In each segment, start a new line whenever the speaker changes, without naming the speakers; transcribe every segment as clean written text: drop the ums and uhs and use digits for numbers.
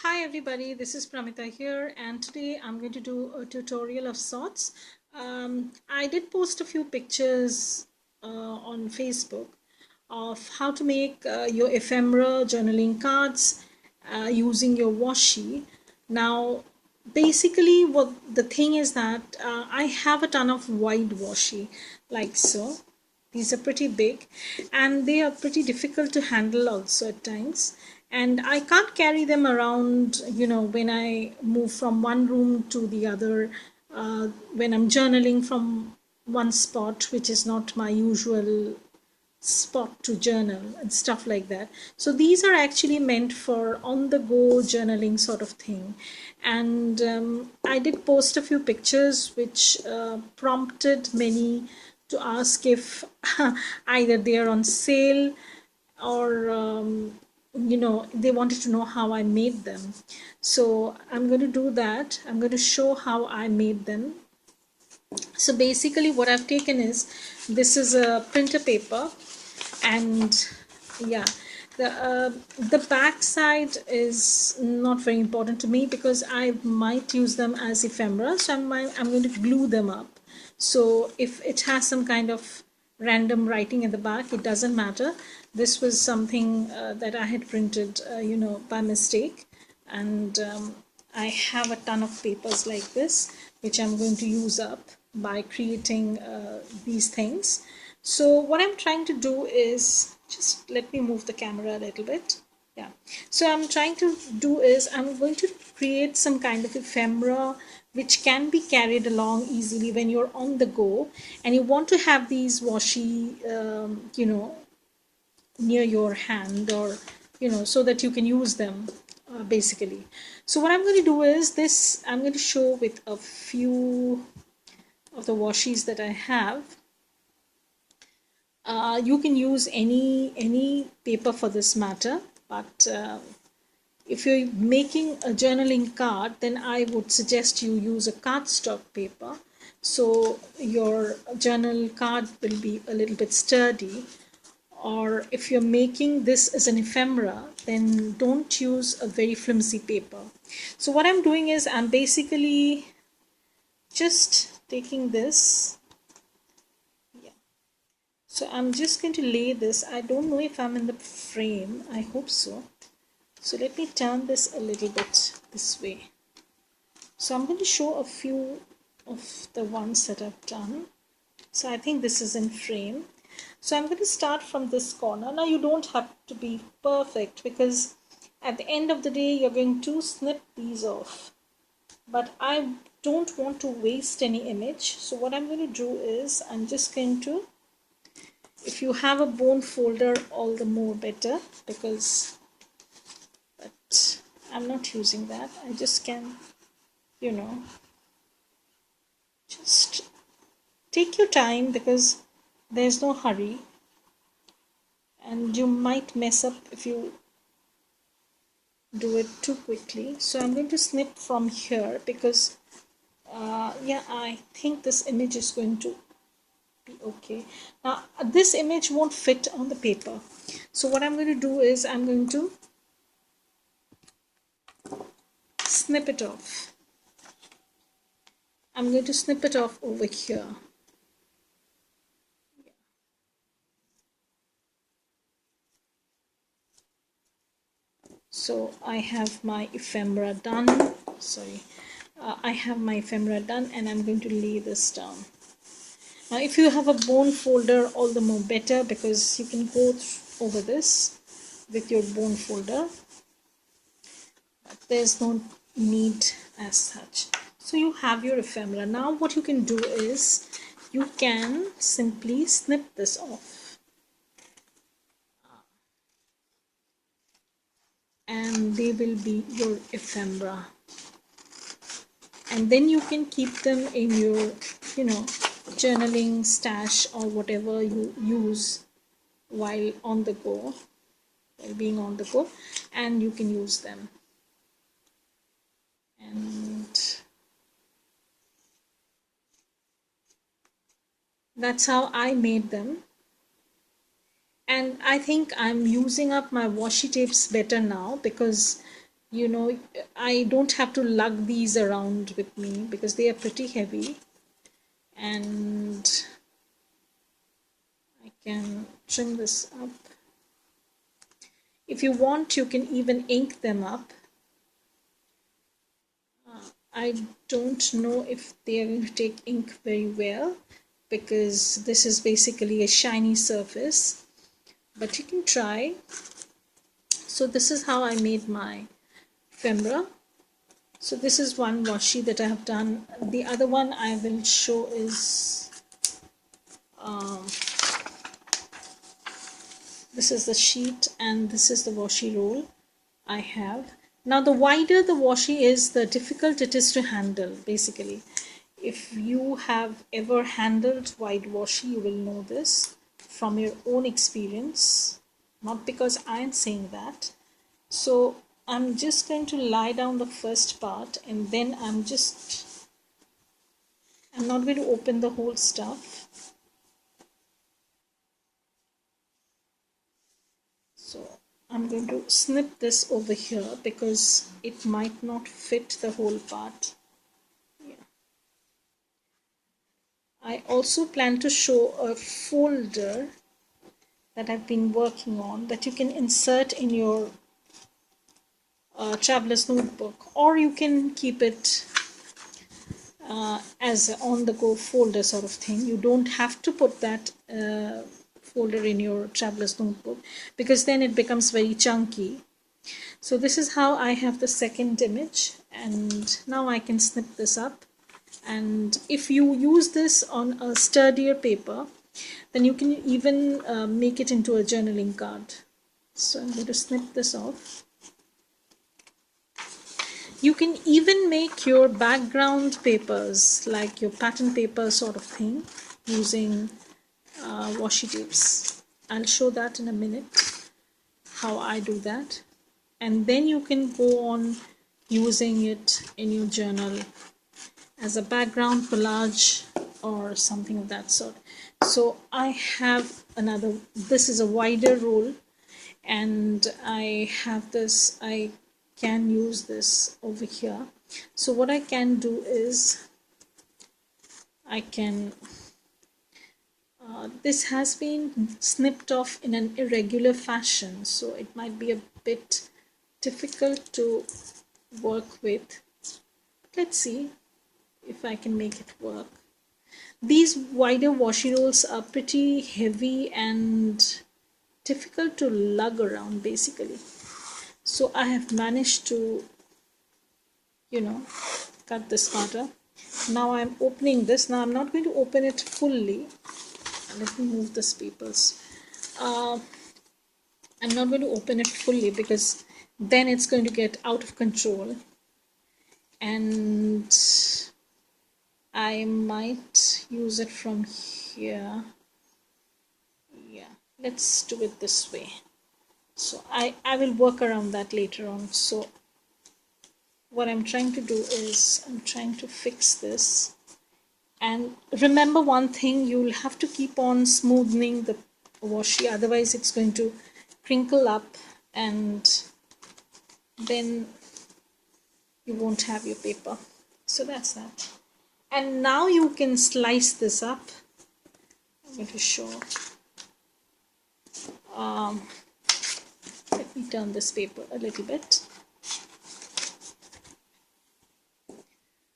Hi everybody, this is Pramita here, and today I'm going to do a tutorial of sorts. I did post a few pictures on Facebook of how to make your ephemera journaling cards using your washi. Now, basically what the thing is that I have a ton of wide washi like so. These are pretty big and they are pretty difficult to handle also at times. And I can't carry them around, when I move from one room to the other, when I'm journaling from one spot, which is not my usual spot to journal and stuff like that. So these are actually meant for on the go journaling sort of thing. And I did post a few pictures which prompted many to ask if either they are on sale or they wanted to know how I made them. So I'm going to do that. I'm going to show how I made them. So basically what I've taken is, this is a printer paper, and yeah, the back side is not very important to me because I might use them as ephemera, so I'm going to glue them up. So if it has some kind of random writing at the back, it doesn't matter. This was something that I had printed by mistake, and I have a ton of papers like this which I'm going to use up by creating these things. So what I'm trying to do is, just let me move the camera a little bit. Yeah. So I'm trying to do is, I'm going to create some kind of ephemera which can be carried along easily when you're on the go and you want to have these washi, near your hand, or, so that you can use them basically. So what I'm going to do is this, I'm going to show with a few of the washis that I have. You can use any paper for this matter, but if you're making a journaling card, then I would suggest you use a cardstock paper, so your journal card will be a little bit sturdy. Or if you're making this as an ephemera, then don't use a very flimsy paper. So what I'm doing is, I'm basically just taking this. So I'm just going to lay this. I don't know if I'm in the frame. I hope so. So let me turn this a little bit this way. So I'm going to show a few of the ones that I've done. So I think this is in frame. So I'm going to start from this corner. Now you don't have to be perfect because at the end of the day you're going to snip these off. But I don't want to waste any image. So what I'm going to do is, I'm just going to, if you have a bone folder, all the more better, because, but I'm not using that. I just can, just take your time because there's no hurry, and you might mess up if you do it too quickly. So I'm going to snip from here because yeah, I think this image is going to be okay. Now this image won't fit on the paper, so what I'm going to do is, I'm going to snip it off. I'm going to snip it off over here. So I have my ephemera done. Sorry, I have my ephemera done, and I'm going to lay this down. Now if you have a bone folder, all the more better, because you can go over this with your bone folder, but there's no need as such. So you have your ephemera. Now what you can do is, you can simply snip this off, and they will be your ephemera, and then you can keep them in your journaling stash or whatever you use while on the go, while being on the go, and you can use them. And that's how I made them. And I think I'm using up my washi tapes better now, because you know, I don't have to lug these around with me because they are pretty heavy, and I can trim this up. If you want, you can even ink them up. I don't know if they are going to take ink very well because this is basically a shiny surface, but you can try. So this is how I made my ephemera. So this is one washi that I have done. The other one I will show is this is the sheet and this is the washi roll I have. Now the wider the washi is, the difficult it is to handle basically. If you have ever handled wide washi, you will know this from your own experience, not because I am saying that. So I'm just going to lie down the first part, and then I'm not going to open the whole stuff. So I'm going to snip this over here because it might not fit the whole part. Yeah. I also plan to show a folder that I've been working on that you can insert in your traveler's notebook, or you can keep it as an on-the-go folder sort of thing. You don't have to put that folder in your traveler's notebook because then it becomes very chunky. So this is how I have the second image, and now I can snip this up. And if you use this on a sturdier paper, then you can even make it into a journaling card. So I'm going to snip this off. You can even make your background papers, like your pattern paper sort of thing, using washi tapes. I'll show that in a minute, how I do that. And then you can go on using it in your journal as a background collage or something of that sort. So I have another, this is a wider roll, and I have this, I can use this over here. So what I can do is I can this has been snipped off in an irregular fashion, so it might be a bit difficult to work with. Let's see if I can make it work. These wider washi rolls are pretty heavy and difficult to lug around basically. So I have managed to, cut this part. Now I'm opening this. Now I'm not going to open it fully. Let me move this papers. I'm not going to open it fully because then it's going to get out of control, and I might use it from here. Yeah, let's do it this way. So I will work around that later on. So what I'm trying to do is I'm trying to fix this. And remember one thing, you'll have to keep on smoothing the washi, otherwise it's going to crinkle up and then you won't have your paper. So that's that. And now you can slice this up. I'm going to show. Let me turn this paper a little bit.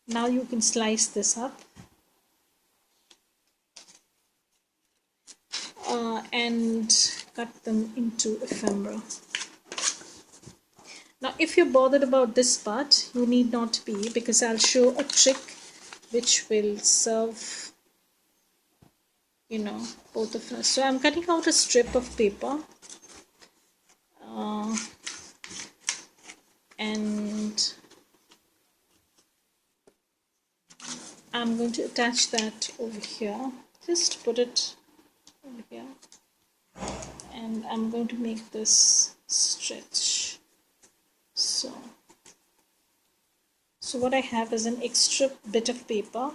Now you can slice this up. And cut them into ephemera. Now if you're bothered about this part, you need not be, because I'll show a trick which will serve, both of us. So I'm cutting out a strip of paper and I'm going to attach that over here. Just put it over here, and I'm going to make this stretch. So what I have is an extra bit of paper,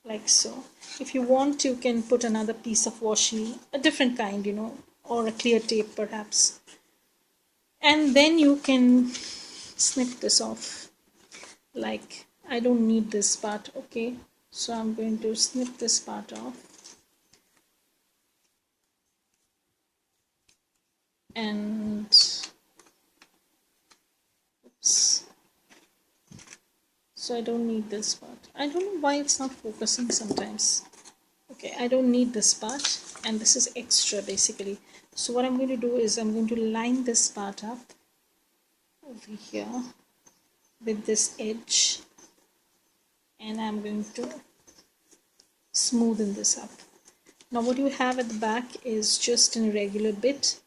like so. If you want, you can put another piece of washi, a different kind, or a clear tape perhaps. And then you can snip this off. Like, I don't need this part. Okay, so I'm going to snip this part off, and oops, so I don't need this part. I don't know why it's not focusing sometimes. Okay, I don't need this part, and this is extra basically. So what I'm going to do is I'm going to line this part up over here with this edge, and I'm going to smoothen this up. Now what you have at the back is just an irregular bit.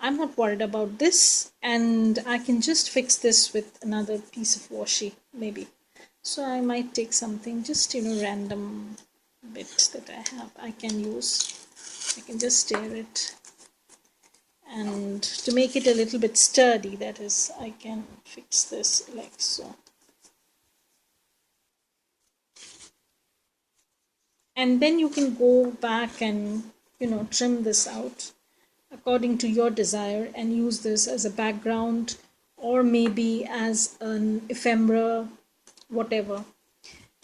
I'm not worried about this, and I can just fix this with another piece of washi maybe. So I might take something just random bit that I have. I can use, I can just stir it, and to make it a little bit sturdy, that is, I can fix this like so. And then you can go back and trim this out according to your desire and use this as a background, or maybe as an ephemera, whatever.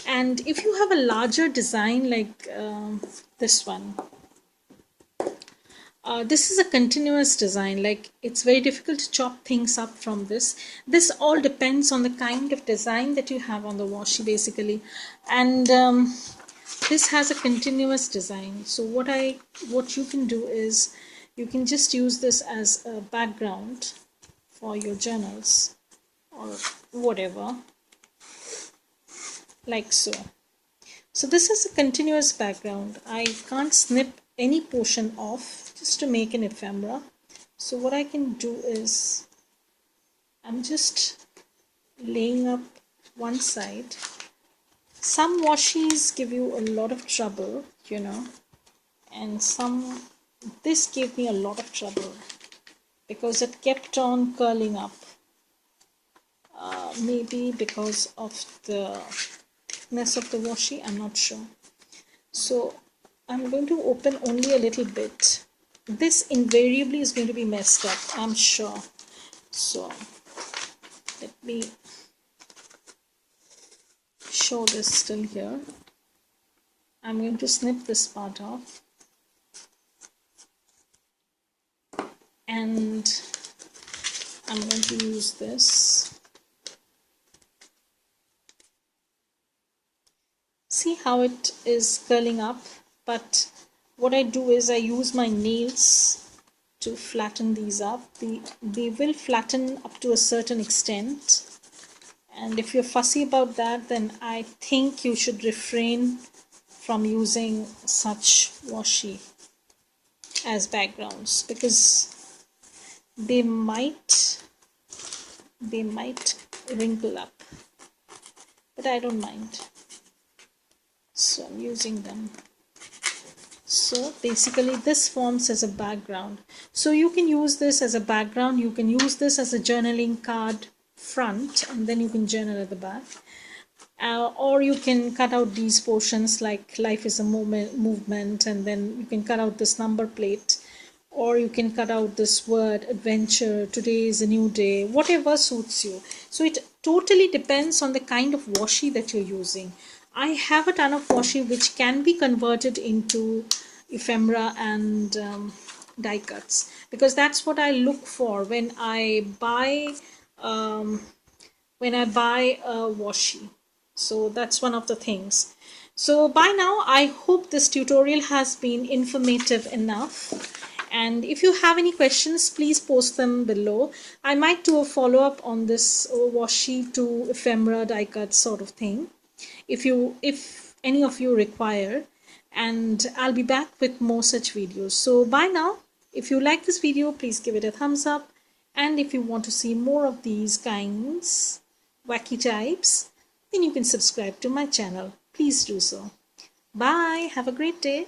And if you have a larger design like this one, this is a continuous design, like it's very difficult to chop things up from this. This all depends on the kind of design that you have on the washi basically. And this has a continuous design, so what you can do is you can just use this as a background for your journals or whatever, like so. So this is a continuous background. I can't snip any portion off just to make an ephemera. So what I can do is I'm just laying up one side. Some washis give you a lot of trouble, and this gave me a lot of trouble because it kept on curling up. Maybe because of the thickness of the washi, I'm not sure. So I'm going to open only a little bit. This invariably is going to be messed up, I'm sure. So let me show this still here. I'm going to snip this part off, and I'm going to use this. See how it is curling up, but what I do is I use my nails to flatten these up. They will flatten up to a certain extent, and if you're fussy about that, then I think you should refrain from using such washi as backgrounds, because they might wrinkle up, but I don't mind, so I'm using them. So basically this forms as a background, so you can use this as a background, you can use this as a journaling card front, and then you can journal at the back. Or you can cut out these portions like life is a movement, and then you can cut out this number plate, or you can cut out this word adventure, today is a new day, whatever suits you. So it totally depends on the kind of washi that you're using. I have a ton of washi which can be converted into ephemera and die cuts, because that's what I look for when I buy a washi. So that's one of the things. So by now I hope this tutorial has been informative enough, and if you have any questions, please post them below. I might do a follow-up on this washi to ephemera die cut sort of thing if any of you require, and I'll be back with more such videos. So bye now. If you like this video, please give it a thumbs up, and if you want to see more of these kinds wacky types, then you can subscribe to my channel. Please do so. Bye. Have a great day.